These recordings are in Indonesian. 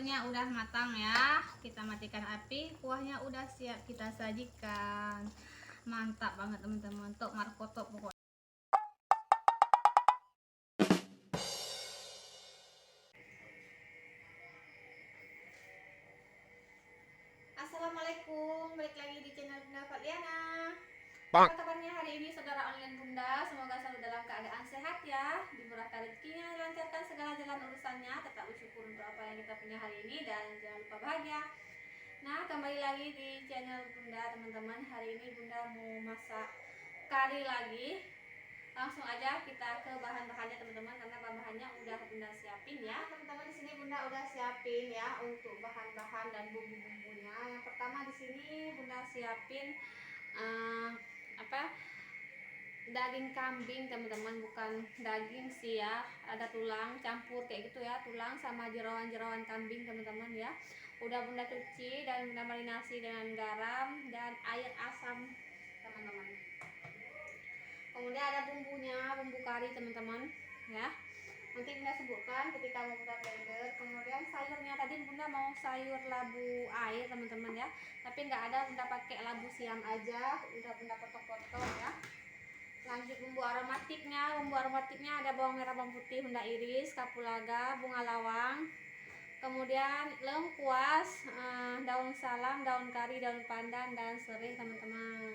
sayurnya udah matang ya. Kita matikan api, kuahnya udah siap kita sajikan. Mantap banget teman-teman, untuk markoto pokoknya. Assalamualaikum, balik lagi di channel Bunda Fatliana. Apa kabarnya hari ini saudara online Bunda? Semoga selalu dalam keadaan sehat ya, dimurahkan rezekinya, dilancarkan segala jalan urusannya, tetap bersyukur untuk apa yang kita punya hari ini dan jangan lupa bahagia. Nah, kembali lagi di channel Bunda teman-teman. Hari ini Bunda mau masak kari lagi. Langsung aja kita ke bahan-bahannya teman-teman, karena bahan-bahannya udah Bunda siapin ya. Teman-teman, di sini Bunda udah siapin ya untuk bahan-bahan dan bumbu-bumbunya. Yang pertama di sini Bunda siapin daging kambing teman-teman, bukan daging sih ya, ada tulang campur kayak gitu ya, tulang sama jerawan-jerawan kambing teman-teman ya. Udah Bunda cuci dan Bunda marinasi dengan garam dan air asam teman-teman. Kemudian ada bumbunya, bumbu kari teman-teman ya, nanti Bunda sebutkan ketika mau Bunda blender. Kemudian sayurnya tadi Bunda mau sayur labu air teman-teman ya, tapi nggak ada, Bunda pakai labu siam aja, udah Bunda potong-potong ya. Lanjut bumbu aromatiknya ada bawang merah, bawang putih Bunda iris, kapulaga, bunga lawang, kemudian lengkuas, daun salam, daun kari, daun pandan, dan serai teman-teman.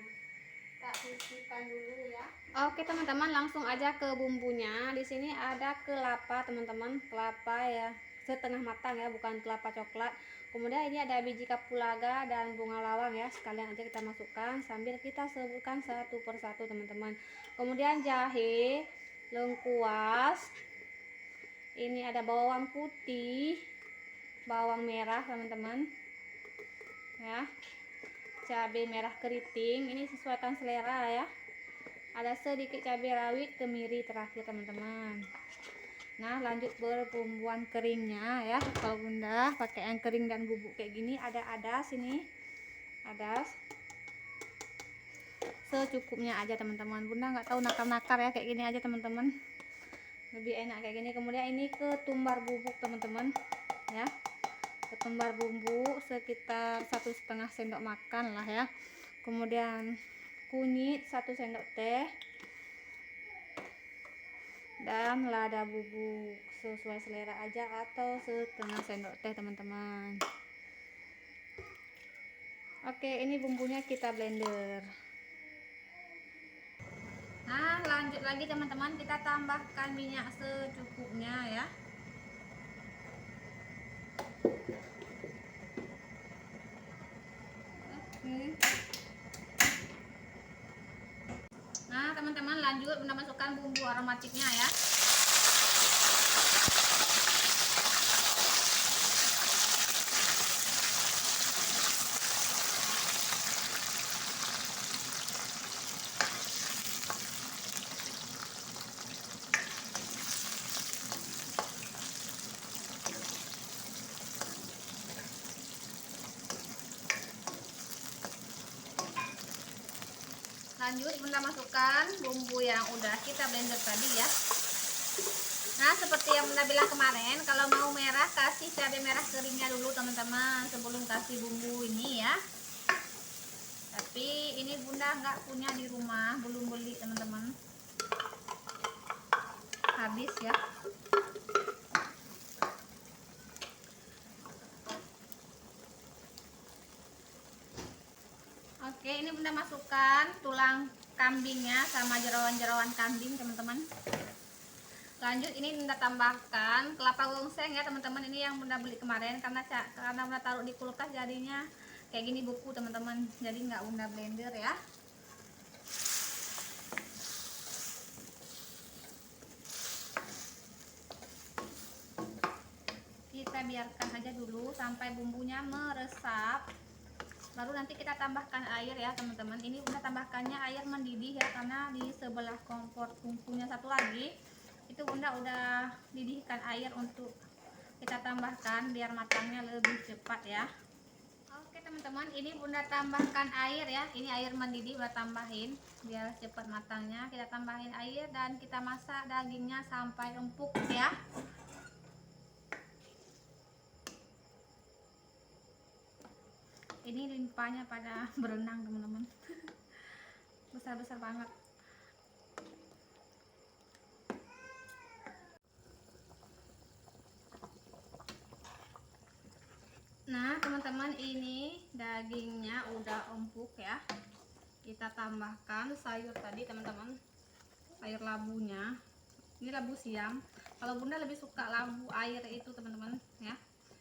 Tak sisihkan dulu ya. Oke teman-teman, langsung aja ke bumbunya. Di sini ada kelapa teman-teman, kelapa ya setengah matang ya, bukan kelapa coklat. Kemudian ini ada biji kapulaga dan bunga lawang ya, sekalian aja kita masukkan sambil kita sebutkan satu persatu teman-teman. Kemudian jahe, lengkuas, ini ada bawang putih, bawang merah teman-teman ya, cabai merah keriting, ini sesuaikan selera ya. Ada sedikit cabai rawit, kemiri terakhir teman-teman. Nah, lanjut berbumbuan keringnya ya. Kalau Bunda pakai yang kering dan bubuk kayak gini, ada adas ini. Adas secukupnya aja teman-teman. Bunda nggak tahu nakar-nakar ya, kayak gini aja teman-teman. Lebih enak kayak gini. Kemudian ini ketumbar bubuk teman-teman ya. Ketumbar bumbu sekitar 1,5 sendok makan lah ya. Kemudian kunyit 1 sendok teh dan lada bubuk sesuai selera aja, atau setengah sendok teh teman-teman. Oke, ini bumbunya kita blender. Nah, lanjut lagi teman-teman, kita tambahkan minyak secukupnya ya. Oke. Nah teman-teman, lanjut Bunda masukkan bumbu aromatiknya ya. Lanjut Bunda masukkan bumbu yang udah kita blender tadi ya. Nah, seperti yang Bunda bilang kemarin, kalau mau merah kasih cabai merah keringnya dulu teman-teman sebelum kasih bumbu ini ya. Tapi ini Bunda nggak punya di rumah, belum beli teman-teman, habis ya. Oke, ini Bunda masukkan tulang kambingnya sama jerawan-jerawan kambing teman-teman. Lanjut ini Bunda tambahkan kelapa gongseng ya teman-teman. Ini yang Bunda beli kemarin, karena Bunda taruh di kulkas jadinya kayak gini buku teman-teman, jadi nggak Bunda blender ya. Kita biarkan aja dulu sampai bumbunya meresap, baru nanti kita tambahkan air ya teman-teman. Ini Bunda tambahkannya air mendidih ya, karena di sebelah kompor tungkunya satu lagi itu Bunda udah didihkan air untuk kita tambahkan biar matangnya lebih cepat ya. Oke teman-teman, ini Bunda tambahkan air ya, ini air mendidih Bunda tambahin biar cepat matangnya. Kita tambahin air dan kita masak dagingnya sampai empuk ya. ini limpahnya pada berenang teman-teman. Besar-besar banget. Nah teman-teman, ini dagingnya udah empuk ya. Kita tambahkan sayur tadi teman-teman, sayur labunya. Ini labu siam. Kalau bunda lebih suka labu air itu teman-teman ya.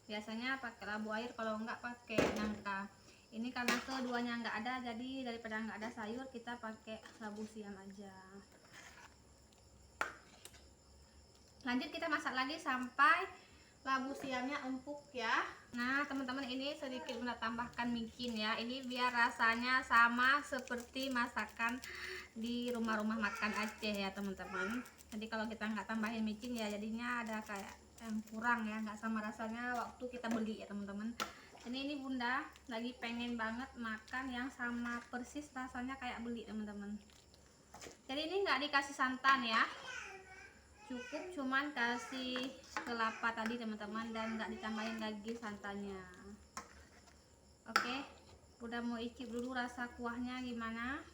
Biasanya pakai labu air, kalau enggak pakai nangka. Ini karena keduanya enggak ada, jadi daripada enggak ada sayur kita pakai labu siam aja. Lanjut kita masak lagi sampai labu siamnya empuk ya. Nah teman-teman, ini sedikit bunda tambahkan micin ya. Ini biar rasanya sama seperti masakan di rumah-rumah makan Aceh ya teman-teman. Jadi kalau kita nggak tambahin micin ya jadinya ada kayak yang kurang ya, nggak sama rasanya waktu kita beli ya teman-teman. Ini bunda lagi pengen banget makan yang sama persis rasanya kayak beli teman-teman. Jadi ini nggak dikasih santan ya, cukup cuman kasih kelapa tadi teman-teman, dan nggak ditambahin lagi santannya. Oke, udah mau icip dulu rasa kuahnya gimana.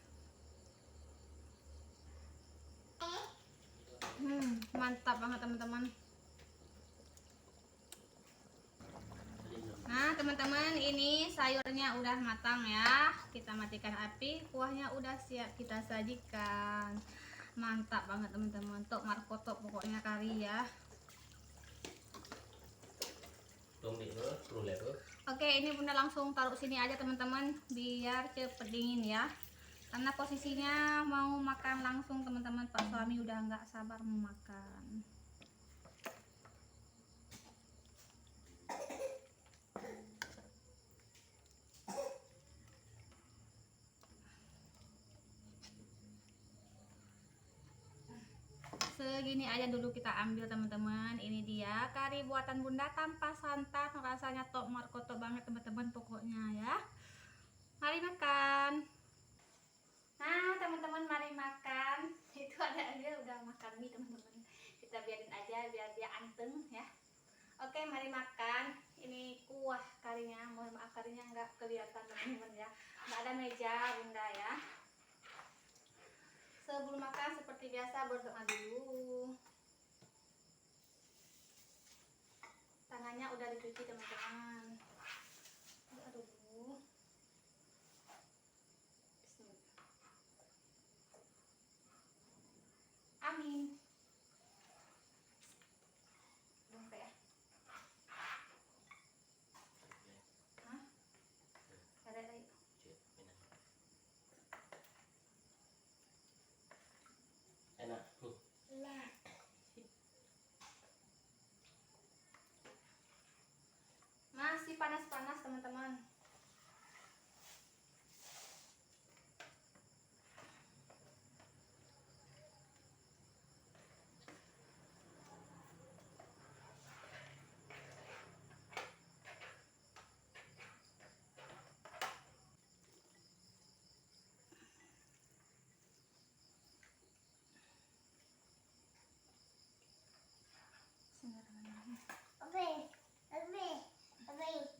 Mantap banget teman-teman. Nah teman-teman, ini sayurnya udah matang ya. Kita matikan api, kuahnya udah siap kita sajikan. Mantap banget teman-teman, tok markotok pokoknya kari ya. Oke, ini bunda langsung taruh sini aja teman-teman biar cepet dingin ya. Karena posisinya mau makan langsung teman-teman, Pak suami udah nggak sabar mau makan. Segini aja dulu kita ambil teman-teman. Ini dia kari buatan bunda tanpa santan, rasanya tok markotok banget teman-teman pokoknya ya. Mari makan. Nah teman-teman, mari makan. Itu ada dia udah makan mie teman-teman, kita biarin aja biar dia anteng ya. Oke, mari makan. Ini kuah karinya, mohon maaf karinya nggak kelihatan teman-teman ya, nggak ada meja bunda ya. Sebelum makan seperti biasa berdoa dulu. Tangannya udah dicuci teman-teman. Doa dulu. Amin. Sampai ya. Hah? Ada lagi. Enak. Masih panas-panas teman-teman.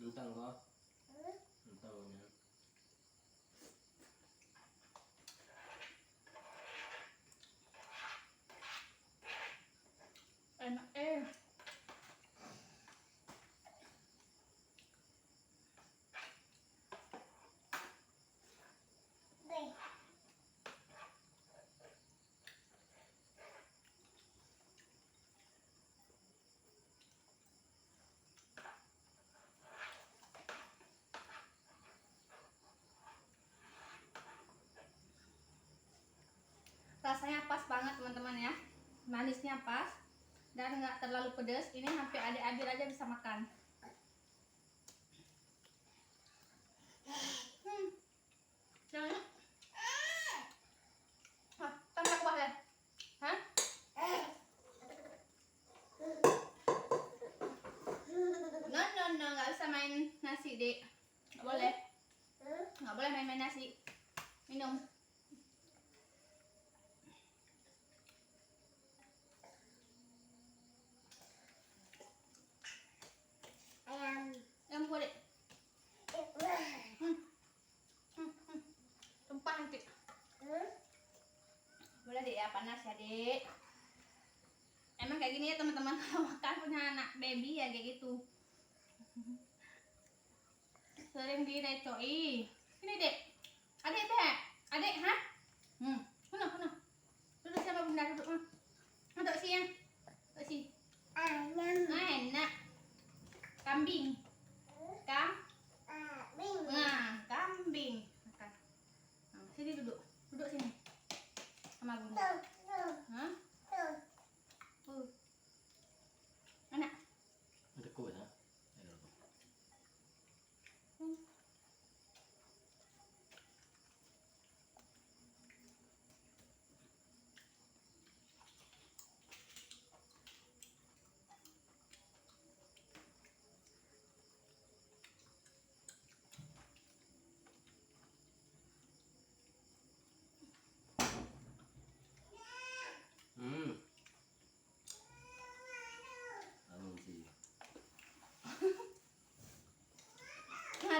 Entang kok. Entangnya. Enak rasanya pas banget teman-teman ya, manisnya pas dan nggak terlalu pedas. Ini sampai adik-adik aja bisa makan. Jangan. Tambah kuah ya. Hah? No, nggak bisa main nasi dek, nggak boleh, nggak boleh main-main nasi. Minum. Yang boleh. panas ya dek. Emang kayak gini ya teman-teman, kalau makan punya anak baby ya kayak gitu. Sering direcoi. Ini dek, adik teh, adik hah? Mana? Duduk sama bunda duduk. Duduk sih ya, duduk sih. Enak. Kambing. Nah, kambing. Makan. Nah, sini duduk sini. Sama bunda. Hah? Anak. Ada kuat ya?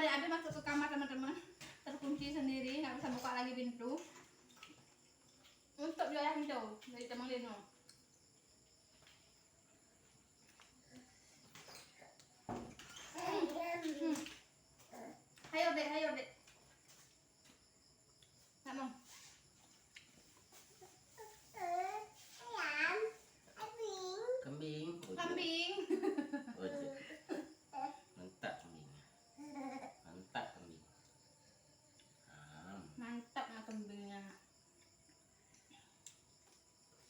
Adik masuk ke kamar teman-teman, terkunci sendiri, nggak bisa buka lagi pintu. Untuk wilayah hijau dari Temang Lino. Ayo dek. Nggak mau. Kambing. Kambing. Mantap kambing. Mantap nah kambingnya.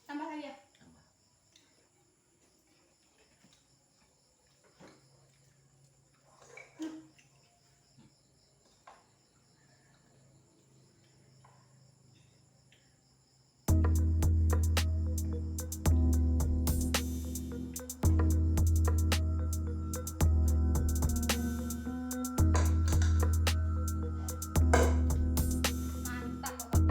Tambah lagi ya. Tambah. Mantap pokoknya.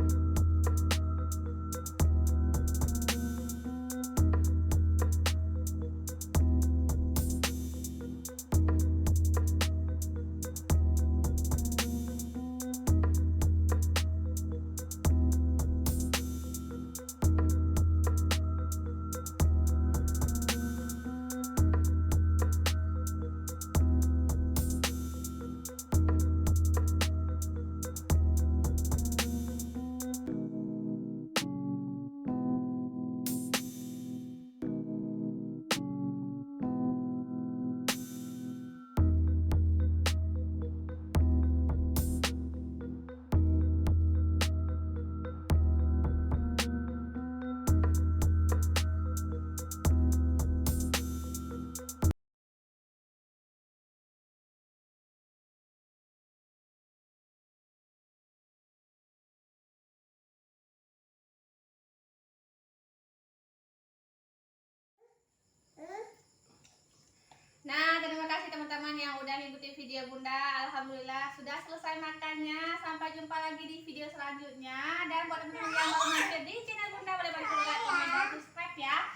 Nah, terima kasih teman-teman yang udah ngikutin video Bunda. Alhamdulillah sudah selesai makannya. Sampai jumpa lagi di video selanjutnya. Dan buat teman-teman yang baru mampir di channel Bunda, boleh bantu like, komen, dan subscribe ya.